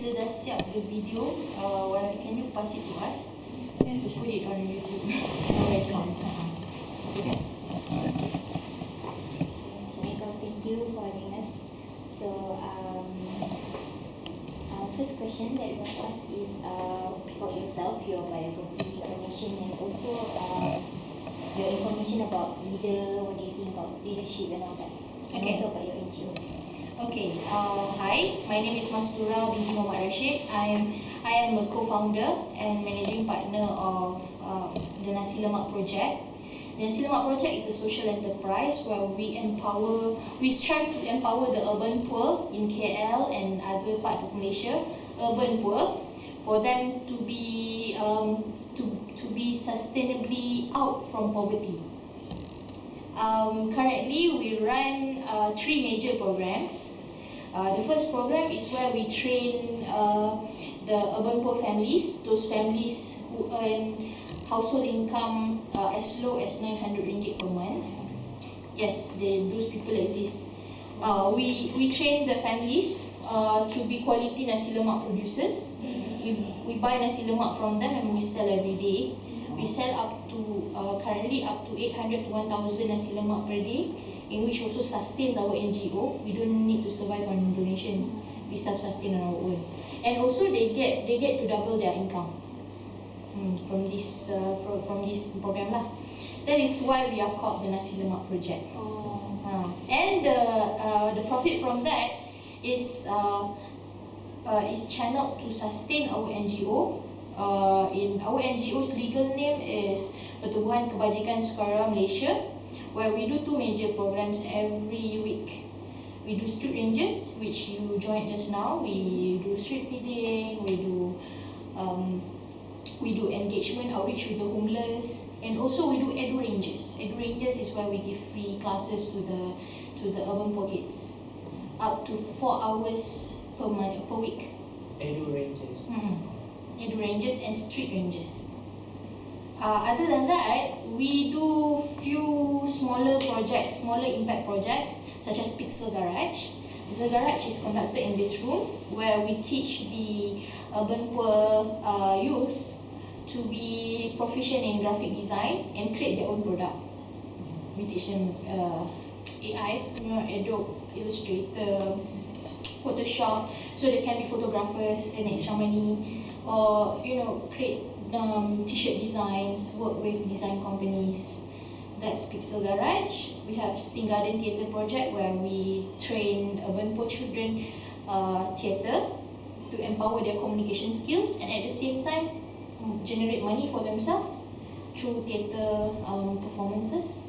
kita dah siap the video, can you pass it to us? Yes. To put it on YouTube. Assalamualaikum, thank you for having us. So, our first question that we want to ask is about yourself, your biography information, and also your information about leader, what do you think about leadership and all that. And Okay. also about your NGO. Okay, hi, my name is Mastura binti Muhammad Rashid. I am a co-founder and managing partner of the Nasi Lemak Project. The Nasi Lemak Project is a social enterprise where we strive to empower the urban poor in KL and other parts of Malaysia, urban poor, for them to be sustainably out from poverty. Currently, we run 3 major programs. The first program is where we train the urban poor families, those families who earn household income as low as 900 ringgit per month. Yes, those people exist. We train the families to be quality nasi lemak producers. We buy nasi lemak from them and we sell every day. We sell up to currently up to 800 to 1,000 nasi lemak per day, in which also sustains our NGO. We don't need to survive on donations. We self-sustain on our own, and also they get to double their income from this program lah. That is why we are called the Nasi Lemak Project. And the profit from that is channeled to sustain our NGO. In our NGO's legal name is Pertubuhan Kebajikan Sukarela Malaysia, where we do 2 major programs every week. We do street rangers, which you joined just now. We do street feeding. We do engagement outreach with the homeless, and also we do edu rangers. Edu rangers is where we give free classes to the urban poor kids, up to 4 hours per week. Edu Rangers. Edu rangers and street rangers. Other than that, we do few smaller projects, smaller impact projects, such as Pixel Garage. Pixel Garage is conducted in this room, where we teach the urban poor youth to be proficient in graphic design and create their own product. We teach them AI, Adobe Illustrator, Photoshop, so they can be photographers and extra money, or create t-shirt designs, work with design companies. That's Pixel Garage. We have Sting Garden Theatre Project, where we train urban poor children theatre to empower their communication skills, and at the same time generate money for themselves through theatre performances.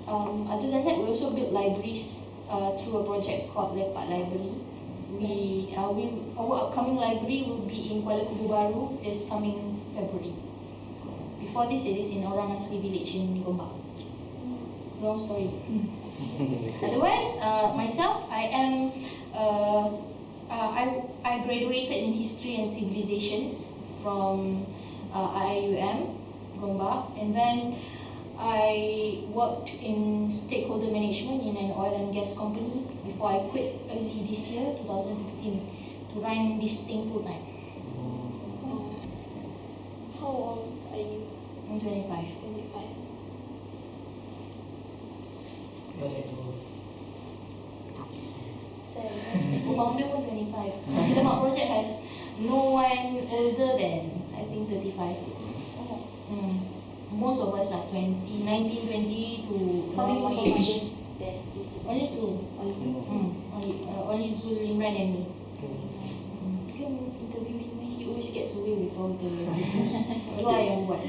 Other than that, we also build libraries through a project called Lepak Library. Our upcoming library will be in Kuala Kubu Baru this coming February. Before this, it is in Orang Asli village in Gombak. Long story. Otherwise, myself, I graduated in History and Civilizations from IIUM Gombak, and then I worked in stakeholder management in an oil and gas company before I quit early this year, 2015, to run this thing full time. How old are you? I'm 25. 25. Co-founder pun 25. Nasi Lemak Project has no one older than, I think, 35. Most of us are 19, 20 to How many my age. co-founders that is? Only 2. Only Zul, Imran and me. You can interview him. He always gets away with all the why and what.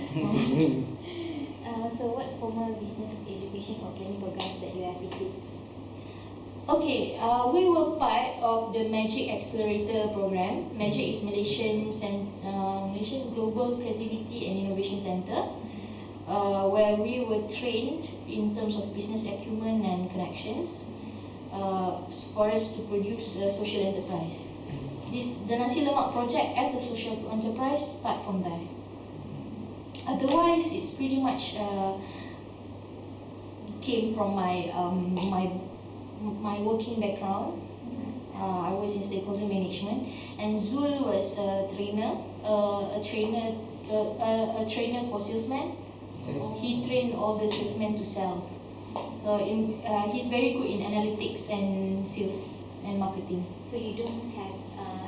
So what formal business education or training programs that you have received? Okay, we were part of the Magic Accelerator program. Magic is Malaysian Global Creativity and Innovation Center, where we were trained in terms of business acumen and connections for us to produce a social enterprise. The Nasi Lemak Project as a social enterprise start from there. Otherwise, it's pretty much came from my working background. I was in stakeholder management, and Zul was a trainer, a trainer for salesmen. He trained all the salesmen to sell. So he's very good in analytics and sales and marketing. So you don't have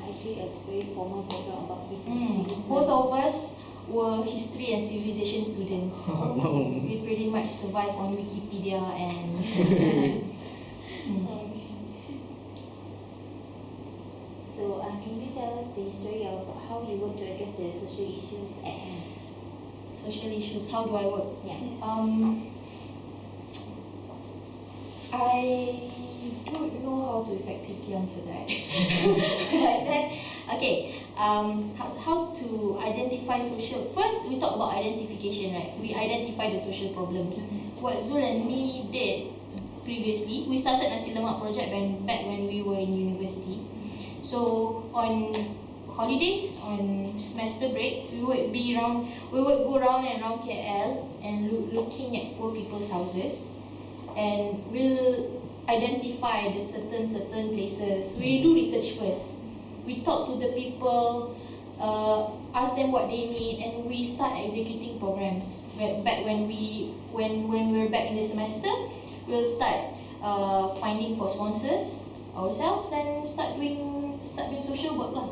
actually a very formal background about business. Both of us were history and civilization students. We pretty much survived on Wikipedia and YouTube. So can you tell us the history of how you work to address the social issues at hand? Social issues, how do I work? Yeah. I don't know how to effectively answer that. But then, okay, how to identify social... First, we talk about identification, right? We identify the social problems. What Zul and me did previously, we started Nasi Lemak project back when we were in university. So, on holidays, on semester breaks, we would go around and around KL and looking at poor people's houses, and we'll identify the certain places. We do research first. We talk to the people, ask them what they need, and we start executing programs. Back when we were back in the semester, we'll start finding for sponsors ourselves and start doing social work lah.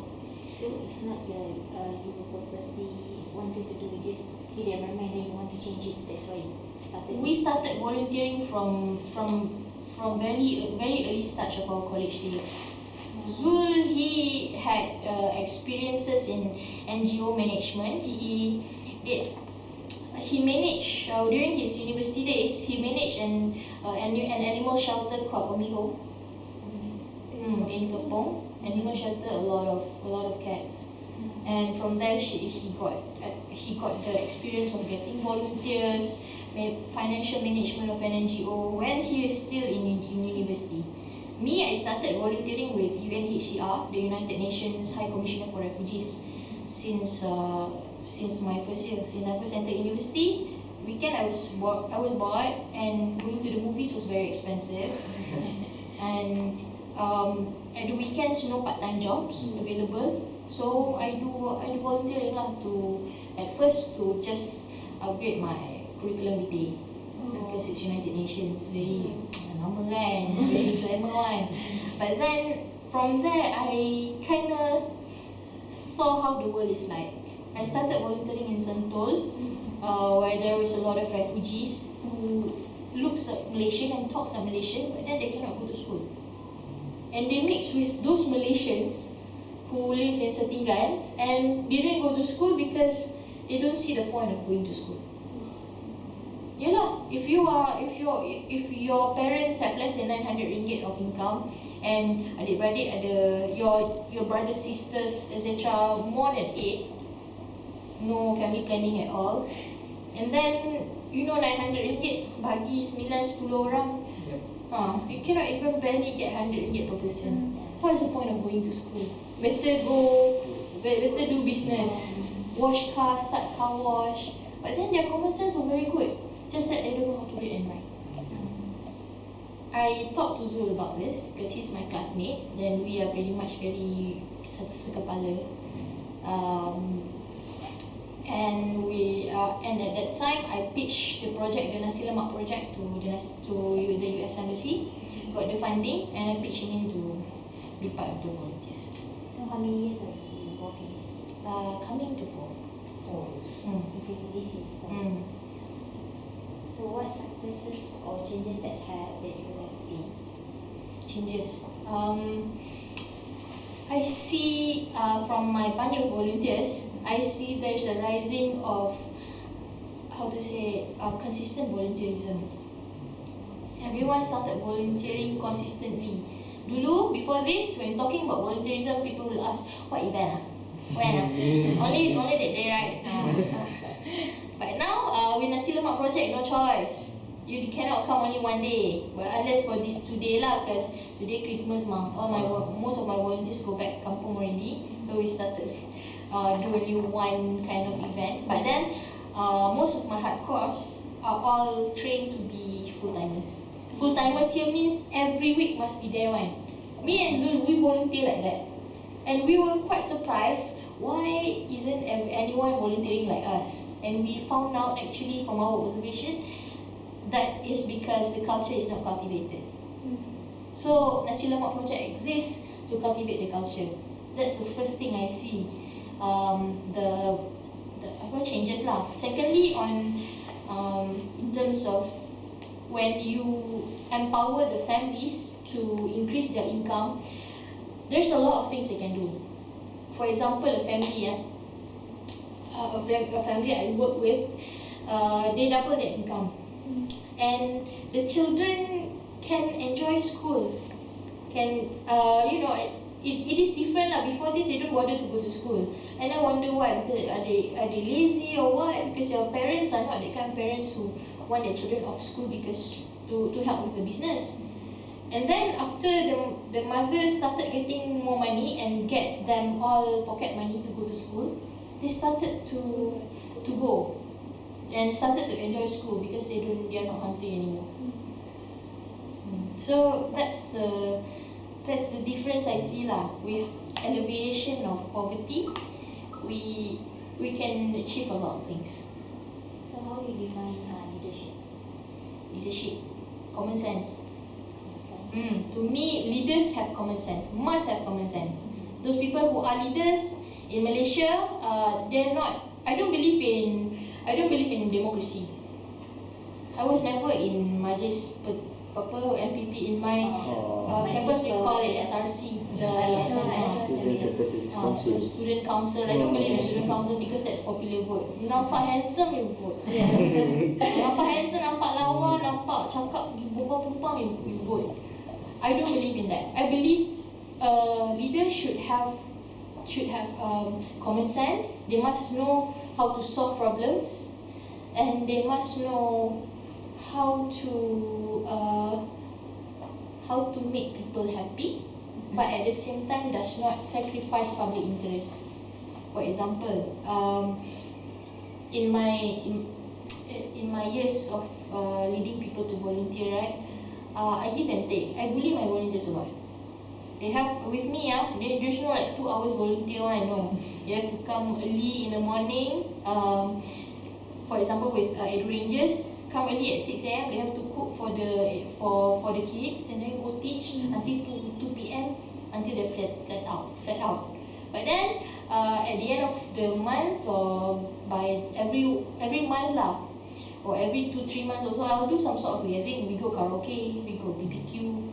So it's not that you purposely wanted to do, you just see the environment and then you want to change it. That's why you started. We started volunteering from very early stage of our college days. Zul, he had experiences in NGO management. He managed during his university days. He managed an animal shelter called Omiho in Kepong. Animal shelter, a lot of cats, and from there he got the experience of getting volunteers, financial management of an NGO when he is still in university. Me, I started volunteering with UNHCR, the United Nations High Commissioner for Refugees, since my first year. Since I first entered university, weekend I was bored, and going to the movies was very expensive, and at the weekends, no part-time jobs available, so I do volunteering lah at first to just upgrade my curriculum vitae, because it's United Nations, very lama kan, very glamour kan. But then from there I kinda saw how the world is like. I started volunteering in Sentul, where there is a lot of refugees who looks like Malaysian and talks like Malaysian, but then they cannot go to school. And they mix with those Malaysians who lives in Setinggans and didn't go to school because they don't see the point of going to school. Yalah, if your parents have less than 900 ringgit of income, and adik-beradik ada your brothers, sisters, etc. more than 8, no family planning at all, and then 900 ringgit bagi 9-10 orang, you cannot even barely get 100 ringgit per person. What's the point of going to school? Better do business, wash car, start car wash. But then their common sense was very good, just that they don't know how to read and write. I talked to Zul about this because he's my classmate. Then we are pretty much very sekepala. And at that time, I pitched the project, the Nasi Lemak project, to the US Embassy, got the funding, and I pitched him in to be part of the volunteers. So how many years are you involved in this? Coming to 4. 4 years. This is. So what successes or changes that you have seen? Changes. I see from my bunch of volunteers, I see there's a rising of, consistent volunteerism. Everyone started volunteering consistently. Dulu, before this, when talking about volunteerism, people will ask, what event? When? Only that day, right? But now, with Nasi Lemak project, no choice. You cannot come only one day, but unless for this today lah, because today Christmas mah. Most of my volunteers go back kampung already, so we started doing one kind of event. But then most of my hardcores are all trained to be full-timers. Full-timers here means every week must be there one. Me and Zul, we volunteer like that. And we were quite surprised, why isn't anyone volunteering like us? And we found out actually from our observation, that is because the culture is not cultivated. So Nasi Lemak project exists to cultivate the culture. That's the first thing I see. The changes lah. Secondly, in terms of when you empower the families to increase their income, there's a lot of things they can do. For example, a family I work with, they double their income, and the children can enjoy school. It is different lah. Before this, they don't bother to go to school, and I wonder why. Because are they lazy or what? Because your parents are not the kind of parents who want their children off school because to help with the business. And then after the mother started getting more money and get them all pocket money to go to school, they started to go and started to enjoy school because they are not hungry anymore. So that's the difference I see lah. With alleviation of poverty, we can achieve a lot of things. So how do you define leadership? Leadership, common sense. To me, leaders have common sense, must have common sense. Those people who are leaders in Malaysia, they're not. I don't believe in democracy. I was never in Majlis MPP in my campus. We call it SRC, student council. I don't believe in student council because that's popular vote. Nampak handsome, you vote. Nampak handsome, nampak lawa, nampak cakap berbual pumpang, you vote. I don't believe in that. I believe leaders should have common sense. They must know how to solve problems, and they must know how to make people happy, but at the same time does not sacrifice public interest. For example, in my years of leading people to volunteer, right? I give and take. I bully my volunteers a lot. They have with me, there's no like 2 hours volunteer one. No, you have to come early in the morning. For example, with Edu Rangers, come early at 6 a.m. They have to cook for the kids and then go teach until 2 p.m. until they're flat out. But then at the end of the month, or by every month lah, or every 2-3 months also, I'll do some sort of gathering. We go karaoke, we go BBQ.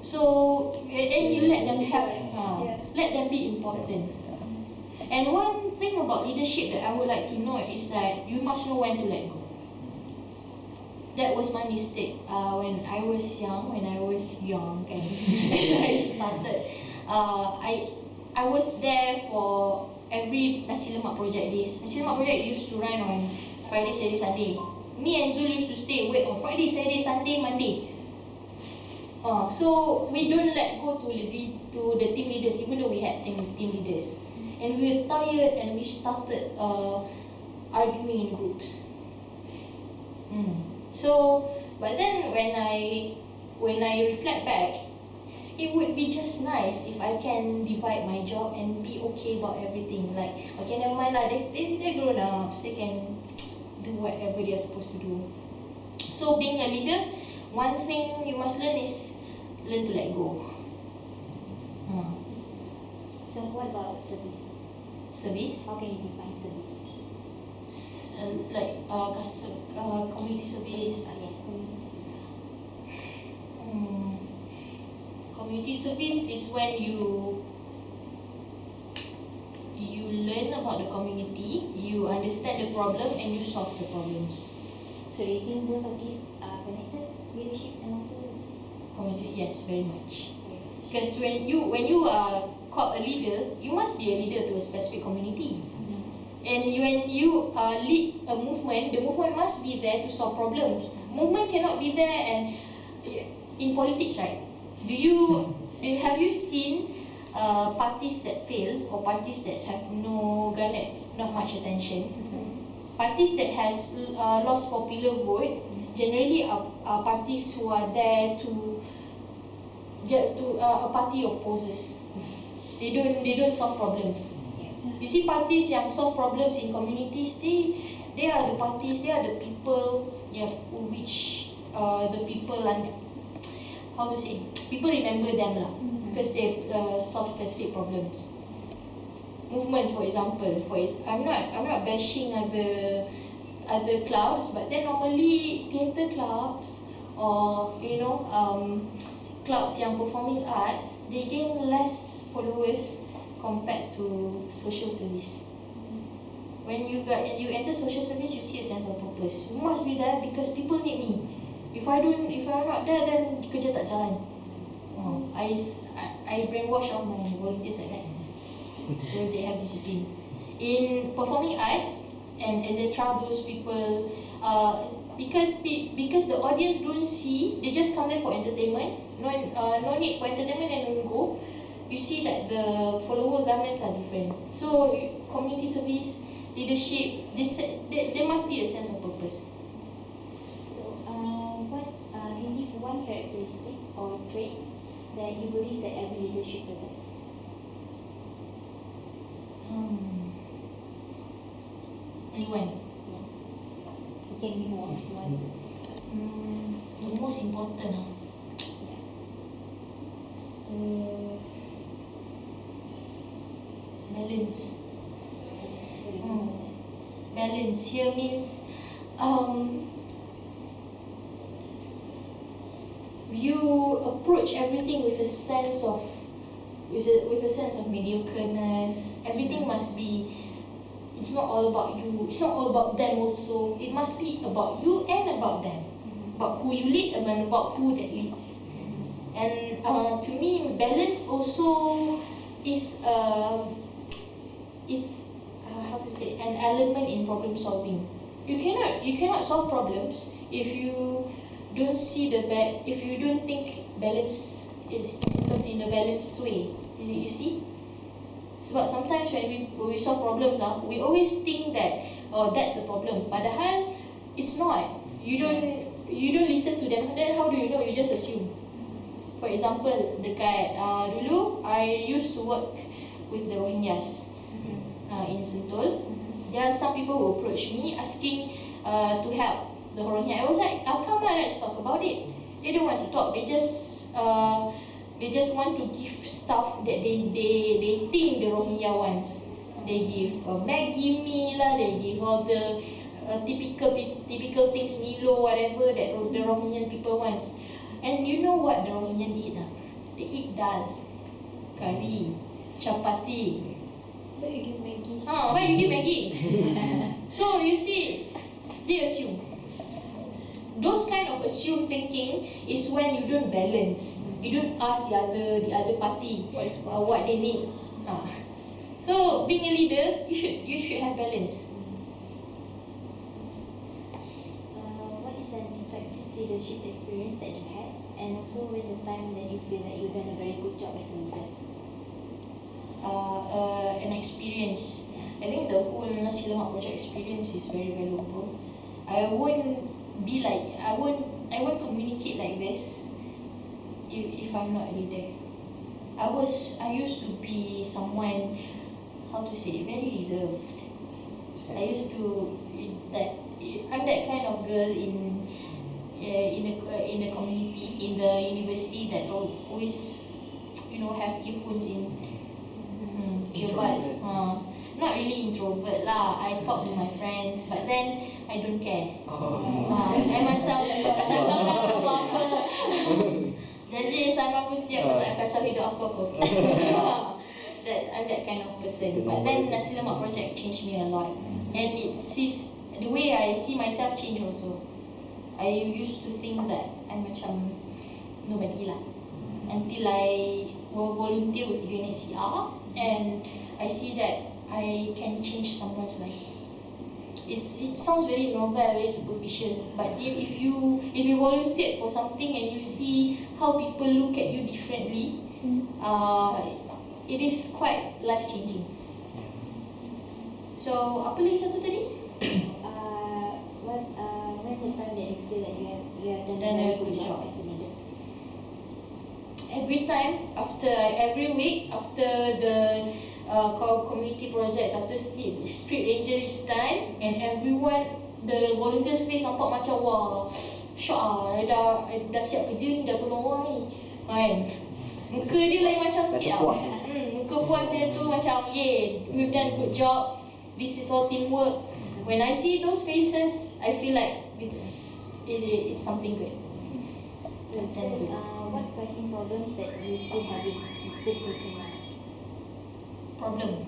So and you let them let them be important. And one thing about leadership that I would like to know is that you must know when to let go. That was my mistake when I was young. When I started, I was there for every Nasi Lemak project days. Nasi Lemak project used to run on Friday, Saturday, Sunday. Me and Zul used to stay awake on Friday, Saturday, Sunday, Monday. So we don't let go to the team leaders, even though we had team leaders. And we were tired, and we started arguing in groups. So, but then when I reflect back, it would be just nice if I can divide my job and be okay about everything. Like, okay, never mind lah, they're grown ups, they can do whatever they are supposed to do. So being a leader, one thing you must learn is learn to let go. So what about service? Service? How can you define service? Like community service. Yes, community service. Community service is when you learn about the community, you understand the problem, and you solve the problems. So do you think both of these are connected, leadership and also service? Community, yes, very much. Because when you are called a leader, you must be a leader to a specific community. And when you lead a movement, the movement must be there to solve problems. Movement cannot be there. And in politics, right? Have you seen parties that fail, or parties that have garnered not much attention? Parties that has lost popular vote generally are parties who are there to get to a party of posers. They don't solve problems. You see parties yang solve problems in communities, they are the parties, they are the people, yeah, which the people and how to say, people remember them lah, because they solve specific problems. Movements, for example, I'm not bashing other clubs, but then normally theatre clubs or clubs yang performing arts, they gain less followers compared to social service. When you enter social service, you see a sense of purpose. You must be there because people need me. If I'm not there, then kerja tak jalan. I brainwash all my volunteers like that, so they have discipline. In performing arts and etc., those people, because the audience don't see, they just come there for entertainment. No need for entertainment and don't go. You see that the follower gunners are different. So community service, leadership, there must be a sense of purpose. So, what can you give one characteristic or traits that you believe that every leader should possess? Only one. Yeah. You can give more. One. The most important. Balance. Balance here means you approach everything with a sense of mediocreness. Everything must be. It's not all about you. It's not all about them. Also, it must be about you and about them, about who you lead and about who that leads. And to me, balance also is how to say, an element in problem solving. You cannot solve problems if you don't see if you don't think balance in a balanced way. You see? Sebab sometimes when we solve problems, we always think that that's a problem. Padahal it's not. You don't listen to them. Then how do you know? You just assume. For example, dekat dulu I used to work with the Rohingyas in Sentul. There are some people who approach me asking to help the Rohingya. I was like, come on, let's talk about it. They don't want to talk. They just want to give stuff that they think the Rohingya wants. They give Maggi mee lah. They give all the typical things, Milo, whatever that the Rohingyan people wants. And you know what the Rohingyan eat? They eat dal, curry, chapati. But you give Maggie. Why you give Maggi? So you see, they assume. Those kind of assume thinking is when you don't balance. You don't ask the other party what they need. So being a leader, you should have balance. What is an effective leadership experience that you had, and also when the time that you feel that you've done a very good job as a leader? An experience. I think the whole Nasi Lemak project experience is very valuable. I won't communicate like this if I'm not a leader. I used to be someone, how to say, very reserved. I'm that kind of girl in the community, in the university, that always have earphones in earbuds. Not really introvert lah. I talk to my friends, but then I don't care. I macam tak tahu lah apa-apa. Janji sama aku siap, tak kacau hidup aku apa. I'm that kind of person. But then Nasi Lemak project changed me a lot, and the way I see myself change also. I used to think that I'm macam nobody lah, until I will volunteer with UNHCR and I see that I can change someone's life. It sounds very novel, very superficial, but if you volunteer for something and you see how people look at you differently, it is quite life changing. So apa lagi satu tadi? When the time that you feel that you have done a very good job as a leader? every week after the community projects, after street ranger is done, and everyone, the volunteers face nampak macam wah, syok dah siap kerja ni, dah tolong orang ni kan. Muka dia lain macam sikit tau. Muka puas dia tu macam, yeah, we've done a good job, this is all teamwork. When I see those faces, I feel like it's something good. So, what pressing problems that you still facing now? Problem.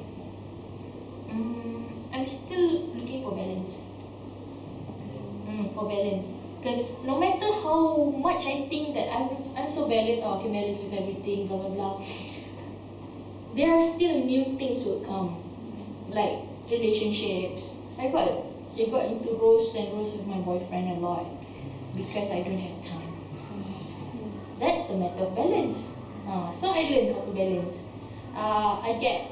I'm still looking for balance. For balance. Because no matter how much I think that I'm so balanced, I can balance with everything, blah blah blah, there are still new things will come, like relationships. I got into rows and rows with my boyfriend a lot because I don't have time. That's a matter of balance. So I learned how to balance. I get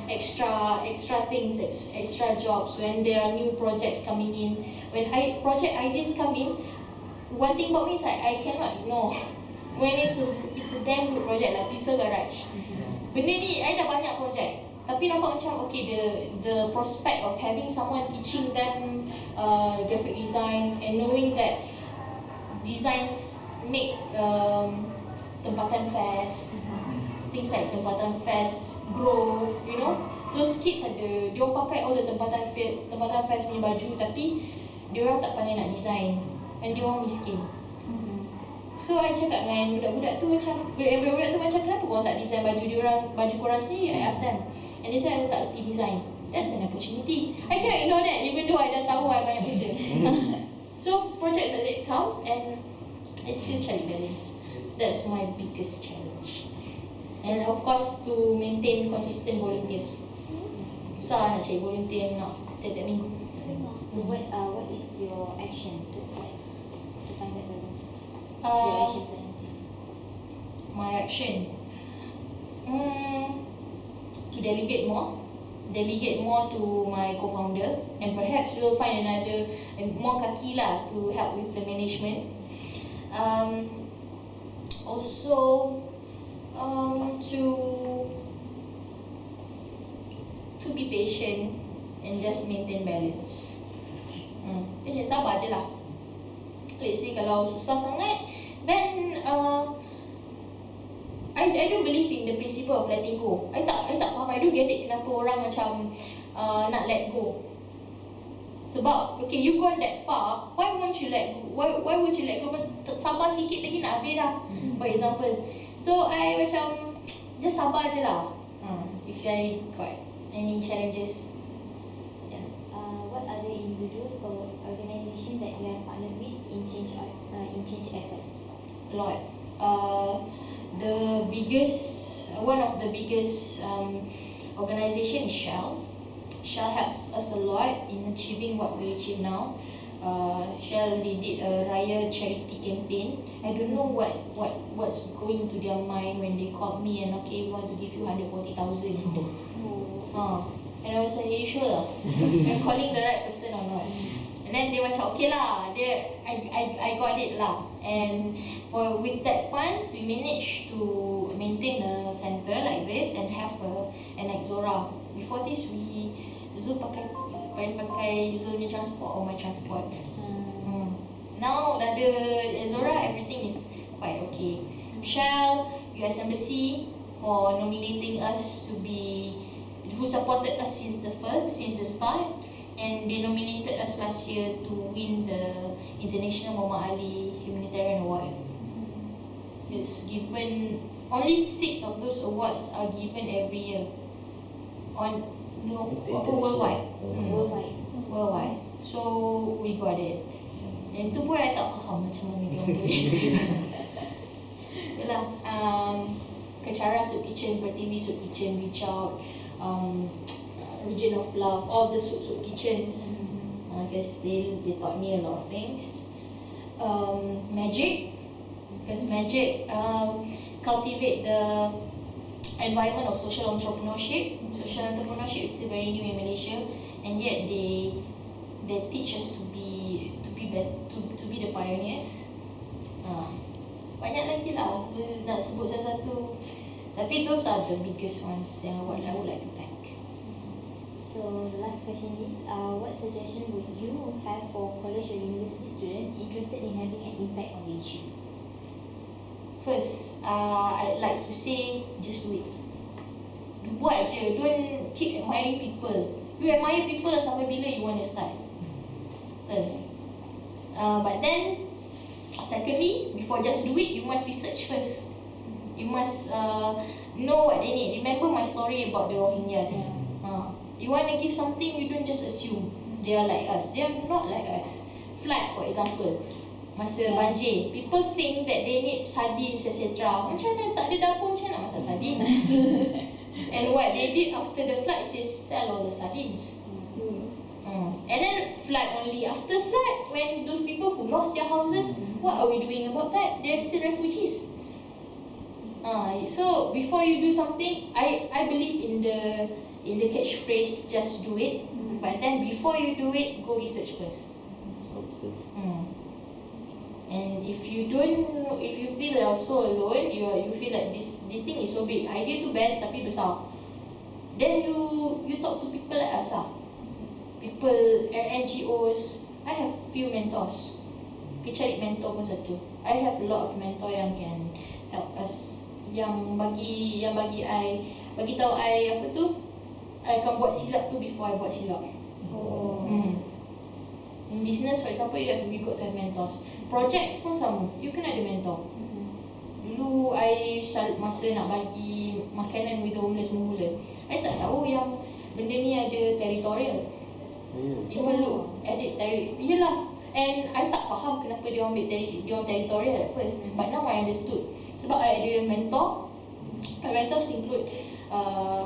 extra things, extra jobs when there are new projects coming in. When project ideas come in, one thing about me is I cannot ignore. When it's a damn good project like Pixel Garage. Benda ni, I dah banyak project. Tapi nampak macam okay, the prospect of having someone teaching them graphic design and knowing that designs make tempatan fest, things like tempatan fest grow, you know, those kids ada, dia orang pakai all the tempatan fest punya baju tapi dia orang tak pandai nak design and dia orang miskin. So I cakap dengan budak-budak tu macam, budak-budak tu macam, kenapa korang tak design baju korang sendiri? I ask them, and they say I tak erti design. That's an opportunity. I cannot ignore that even though I dah tahu I banyak kerja. So projects like that come and I still cari balance. That's my biggest challenge. And of course to maintain consistent volunteers. Susah nak cari volunteer nak tiap-tiap minggu. What is your action to find that balance? Your action plans. My action. To delegate more to my co-founder, and perhaps we'll find another more kaki lah to help with the management. Also to be patient and just maintain balance. Patient, sabar je lah. Let's say kalau susah sangat, then I don't believe in the principle of letting go. I tak faham, I don't get it kenapa orang macam nak let go. Sebab okay, you gone that far, why won't you let go? Why would you let go? Sabar sikit lagi nak habis dah. For example. So I macam just sabar je lah. If I got any challenges. Yeah. What other individuals or organizations that you have partnered with in change efforts? A lot. One of the biggest organization is Shell. Shell helps us a lot in achieving what we achieve now. Shell, they did a Raya charity campaign. I don't know what's going to their mind when they called me and okay, we want to give you 140,000. And I was like, are you sure? I'm calling the right person or not? And then they macam okay lah, I got it lah. And with that funds, we managed to maintain a center like this and have an Exora. Before this, Zul pakai Zul punya transport or my transport. Now dah ada Exora, everything is quite okay. Shell, US Embassy for nominating us who supported us since the start, and they nominated us last year to win the International Muhammad Ali Humanitarian Award. It's given, only 6 of those awards are given every year worldwide. Worldwide. So we got it. Dan tu pun I tak faham macam mana dia boleh. Yalah, Kecara Soup Kitchen, Pertiwi Soup Kitchen reach out, Region of Love, all the soup kitchens. I guess they taught me a lot of things. Magic, because Magic cultivate the environment of social entrepreneurship. Social entrepreneurship is still very new in Malaysia, and yet they teach us to be the pioneers. Banyak lagi lah nak sebut satu-satu. Tapi those are the biggest ones yang I would like to thank. So last question is, what suggestion would you have for college or university student interested in having an impact on the issue? First, I'd like to say just do it. Buat je, don't keep admiring people. You admire people sampai bila you want to start? But then, secondly, before just do it, you must research first. You must know what they need. Remember my story about the Rohingyas. You want to give something, you don't just assume they are like us. They are not like us. Flood, for example, masa banjir, people think that they need sardines, etc. Macam mana tak ada dapur, macam mana nak masak sardine? And what they did after the flood is they sell all the sardines. And then flood only. After flood, when those people who lost their houses, what are we doing about that? They're still refugees. So before you do something, I believe in the catchphrase just do it. But then before you do it, go research first. And if you feel you're so alone, you feel like this thing is so big, idea tu best tapi besar, then you talk to people like us people at NGOs. I have few mentors. Kita cari mentor pun satu. I have a lot of mentor yang can help us, yang bagi tahu I apa tu, I akan buat silap tu before I buat silap. In business, for example, you got to have mentors. Projects pun sama, you kena ada mentor. Dulu I masa nak bagi makanan with the homeless mula, I tak tahu yang benda ni ada territorial. People look at it yelah, and I tak faham kenapa dia ambil territorial at first. But now I understood. Sebab I ada mentor. My mentors include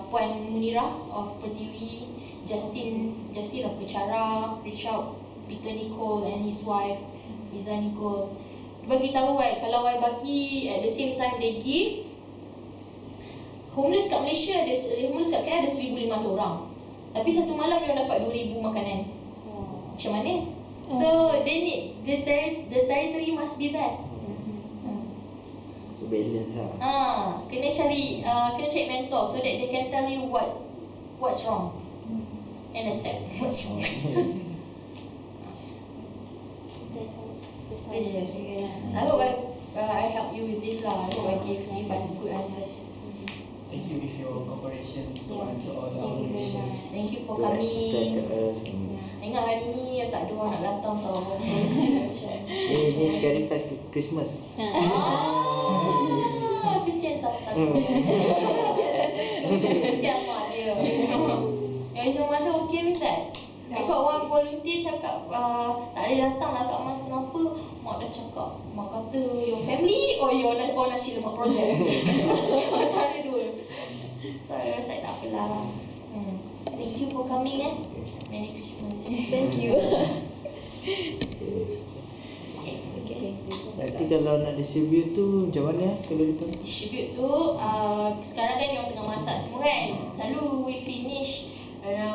Puan Munirah of Pertiwi, Justin of Kecara, Richard, Peter Nicole and his wife Iza Nicole. Bagi tahu kalau I bagi at the same time they give, homeless kat Malaysia homeless kat KL ada 1,500 orang. Tapi satu malam dia dapat 2,000 makanan. Macam mana? So they need the territory must be there. So balance lah. Kena cari mentor so that they can tell you what's wrong and accept what's wrong. I hope I help you with this lah. I hope I give good answers. Thank you with your cooperation to answer all our questions. Thank you for coming. Ingat hari ni tak ada orang nak datang tau. Ni sekali pas Christmas. Kesian Sabta. Kesian mak dia. Yang macam mana okay with that? I got one volunteer cakap tak ada datang lah Kak Mas, kenapa? Mak dah cakap, mak kata your family or your nasi lemak project. Antara dua. So I was like tak apalah. Thank you for coming Merry Christmas. Thank you. Nanti kalau nak distribute tu macam mana kalau kita? Distribute tu sekarang kan yang tengah masak semua kan. Lalu we finish around